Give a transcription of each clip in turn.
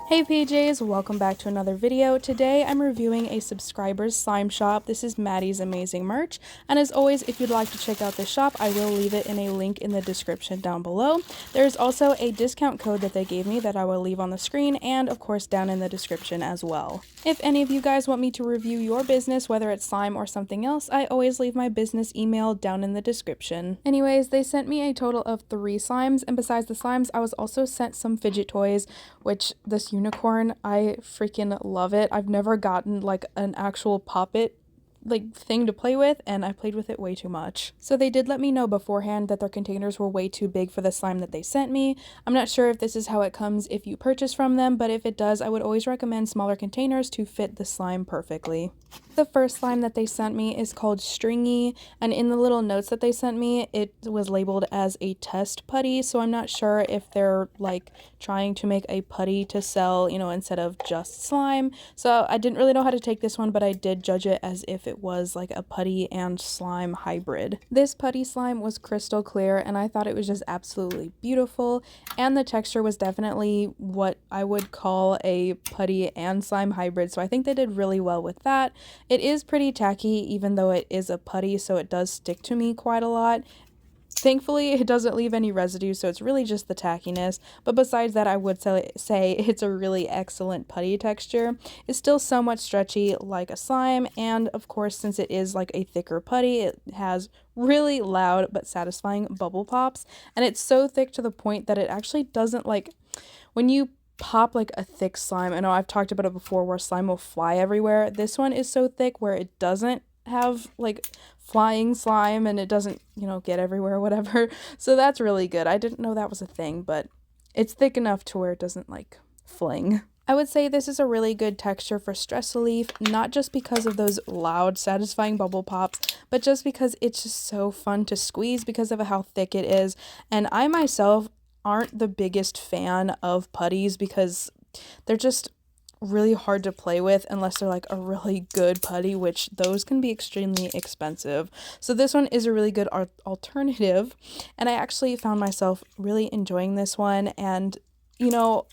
Hey PJs, welcome back to another video. Today I'm reviewing a subscriber's slime shop. This is Maddie's amazing merch, and as always, if you'd like to check out this shop, I will leave it in a link in the description down below. There's also a discount code that they gave me that I will leave on the screen and of course down in the description as well. If any of you guys want me to review your business, whether it's slime or something else, I always leave my business email down in the description. Anyways, they sent me a total of 3 slimes, and besides the slimes, I was also sent some fidget toys, which this unicorn, I freaking love it. I've never gotten like an actual puppet thing to play with, and I played with it way too much. So they did let me know beforehand that their containers were way too big for the slime that they sent me. I'm not sure if this is how it comes if you purchase from them, but if it does, I would always recommend smaller containers to fit the slime perfectly. The first slime that they sent me is called Stringy, and in the little notes that they sent me, it was labeled as a test putty, so I'm not sure if they're like trying to make a putty to sell, instead of just slime. So I didn't really know how to take this one, but I did judge it as if it was like a putty and slime hybrid. This putty slime was crystal clear, and I thought it was just absolutely beautiful, and the texture was definitely what I would call a putty and slime hybrid, so I think they did really well with that. It is pretty tacky even though it is a putty, so it does stick to me quite a lot. Thankfully, it doesn't leave any residue, so it's really just the tackiness. But besides that, I would say it's a really excellent putty texture. It's still somewhat stretchy like a slime, and of course, since it is like a thicker putty, it has really loud but satisfying bubble pops. And it's so thick to the point that it actually doesn't when you pop like a thick slime. I know I've talked about it before where slime will fly everywhere. This one is so thick where it doesn't have like flying slime, and it doesn't get everywhere or whatever, so that's really good. I didn't know that was a thing, but it's thick enough to where it doesn't like fling. I would say this is a really good texture for stress relief, not just because of those loud satisfying bubble pops, but just because it's just so fun to squeeze because of how thick it is. And I myself aren't the biggest fan of putties because they're just really hard to play with unless they're like a really good putty, which those can be extremely expensive. So this one is a really good alternative, and I actually found myself really enjoying this one. And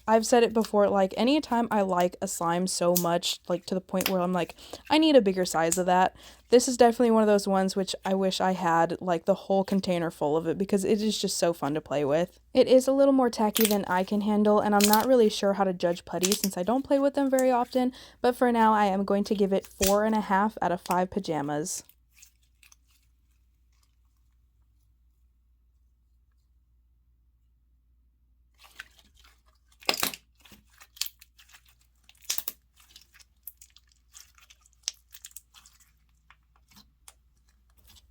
I've said it before, like anytime I like a slime so much, like to the point where I'm like, I need a bigger size of that, this is definitely one of those ones which I wish I had like the whole container full of it because it is just so fun to play with. It is a little more tacky than I can handle, and I'm not really sure how to judge putties since I don't play with them very often, but for now I am going to give it 4.5 out of 5 pajamas.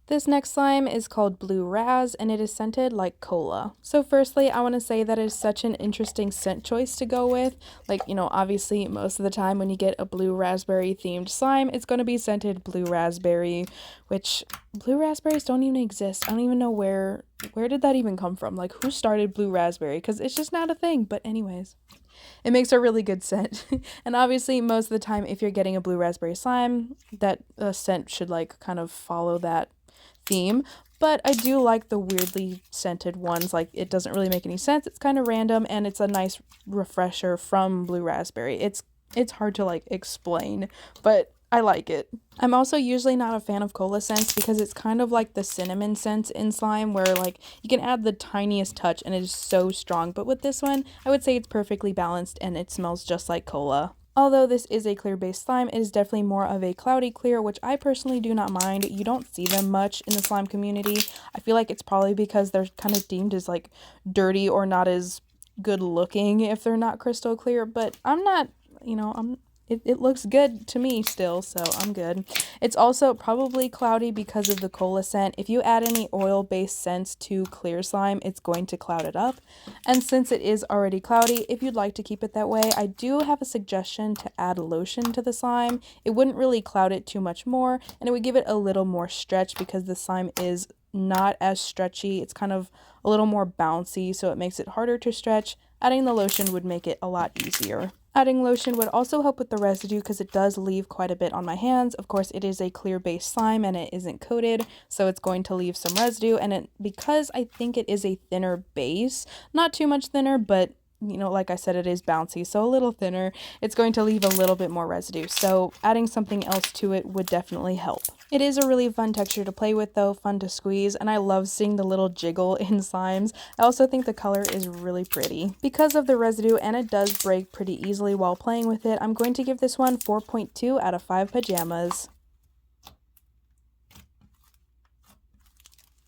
This next slime is called Blue Razz, and it is scented like cola. So firstly, I want to say that is such an interesting scent choice to go with. Obviously most of the time when you get a blue raspberry themed slime, it's going to be scented blue raspberry, which blue raspberries don't even exist. I don't even know where did that even come from? Like, who started blue raspberry? Because it's just not a thing. But anyways, it makes a really good scent. And obviously most of the time if you're getting a blue raspberry slime, that scent should like kind of follow that theme. But I do like the weirdly scented ones. Like, it doesn't really make any sense, it's kind of random, and it's a nice refresher from blue raspberry. It's hard to like explain, but I like it. I'm also usually not a fan of cola scents because it's kind of like the cinnamon scent in slime where like you can add the tiniest touch and it is so strong, but with this one I would say it's perfectly balanced and it smells just like cola. Although this is a clear-based slime, it is definitely more of a cloudy clear, which I personally do not mind. You don't see them much in the slime community. I feel like it's probably because they're kind of deemed as like dirty or not as good looking if they're not crystal clear, but I'm not, it looks good to me still, so I'm good. It's also probably cloudy because of the cola scent. If you add any oil-based scents to clear slime, it's going to cloud it up. And since it is already cloudy, if you'd like to keep it that way, I do have a suggestion to add lotion to the slime. It wouldn't really cloud it too much more, and it would give it a little more stretch because the slime is not as stretchy. It's kind of a little more bouncy, so it makes it harder to stretch. Adding the lotion would make it a lot easier. Adding lotion would also help with the residue because it does leave quite a bit on my hands. Of course, it is a clear base slime and it isn't coated, so it's going to leave some residue. And because I think it is a thinner base, not too much thinner, but you know, like I said, it is bouncy, so a little thinner. It's going to leave a little bit more residue, so adding something else to it would definitely help. It is a really fun texture to play with though, fun to squeeze, and I love seeing the little jiggle in slimes. I also think the color is really pretty. Because of the residue, and it does break pretty easily while playing with it, I'm going to give this one 4.2 out of 5 pajamas.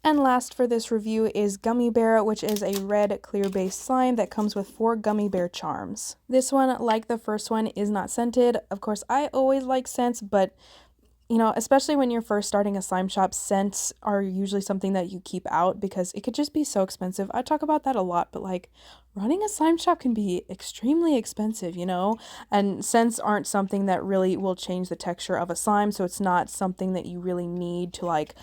And last for this review is Gummy Bear, which is a red clear base slime that comes with 4 gummy bear charms. This one, like the first one, is not scented. Of course, I always like scents, but you know, especially when you're first starting a slime shop, scents are usually something that you keep out because it could just be so expensive. I talk about that a lot, but like running a slime shop can be extremely expensive, you know, and scents aren't something that really will change the texture of a slime, so it's not something that you really need to like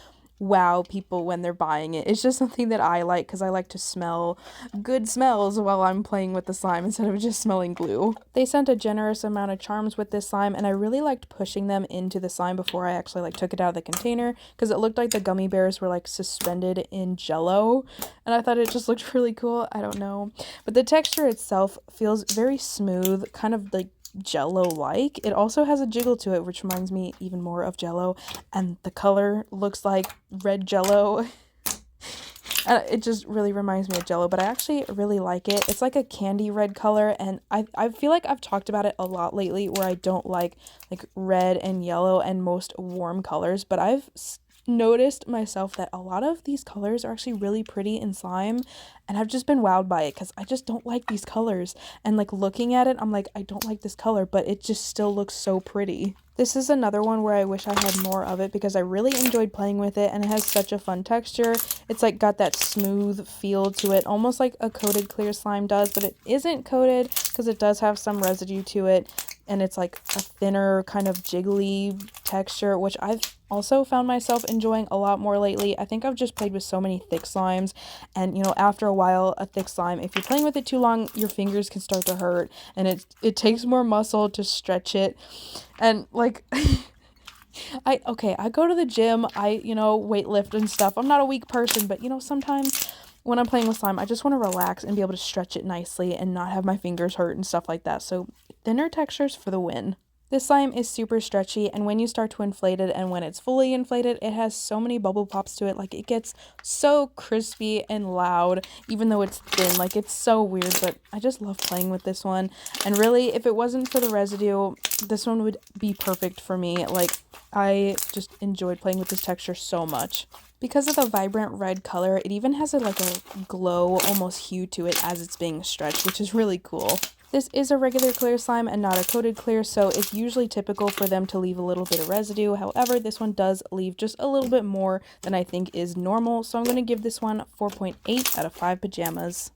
wow people when they're buying it. It's just something that I like because I like to smell good smells while I'm playing with the slime instead of just smelling glue. They sent a generous amount of charms with this slime, and I really liked pushing them into the slime before I actually like took it out of the container because it looked like the gummy bears were like suspended in jello, and I thought it just looked really cool. I don't know, but the texture itself feels very smooth, kind of like jello-like. It also has a jiggle to it, which reminds me even more of jello, and the color looks like red jello. It just really reminds me of jello, but I actually really like it. It's like a candy red color, and I feel like I've talked about it a lot lately where I don't like red and yellow and most warm colors, but I've noticed myself that a lot of these colors are actually really pretty in slime, and I've just been wowed by it because I just don't like these colors, and like looking at it I'm like, I don't like this color, but it just still looks so pretty. This is another one where I wish I had more of it because I really enjoyed playing with it, and it has such a fun texture. It's like got that smooth feel to it, almost like a coated clear slime does, but it isn't coated because it does have some residue to it, and it's like a thinner kind of jiggly texture, which I've also found myself enjoying a lot more lately. I think I've just played with so many thick slimes, and you know, after a while, a thick slime, if you're playing with it too long, your fingers can start to hurt, and it takes more muscle to stretch it. And like I go to the gym, I, you know, weight lift and stuff. I'm not a weak person, but you know, sometimes when I'm playing with slime, I just want to relax and be able to stretch it nicely and not have my fingers hurt and stuff like that. So thinner textures for the win. This slime is super stretchy, and when you start to inflate it and when it's fully inflated, it has so many bubble pops to it. Like, it gets so crispy and loud, even though it's thin. Like, it's so weird, but I just love playing with this one. And really, if it wasn't for the residue, this one would be perfect for me. Like, I just enjoyed playing with this texture so much. Because of the vibrant red color, it even has like a glow, almost hue to it as it's being stretched, which is really cool. This is a regular clear slime and not a coated clear, so it's usually typical for them to leave a little bit of residue. However, this one does leave just a little bit more than I think is normal, so I'm going to give this one 4.8 out of 5 pajamas.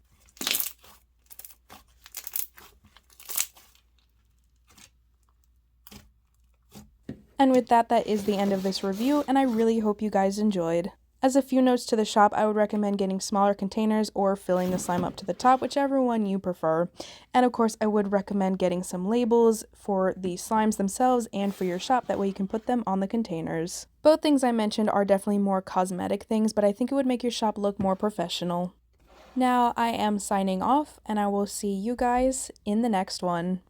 And with that, that is the end of this review, and I really hope you guys enjoyed. As a few notes to the shop, I would recommend getting smaller containers or filling the slime up to the top, whichever one you prefer. And of course, I would recommend getting some labels for the slimes themselves and for your shop, that way you can put them on the containers. Both things I mentioned are definitely more cosmetic things, but I think it would make your shop look more professional. Now I am signing off, and I will see you guys in the next one.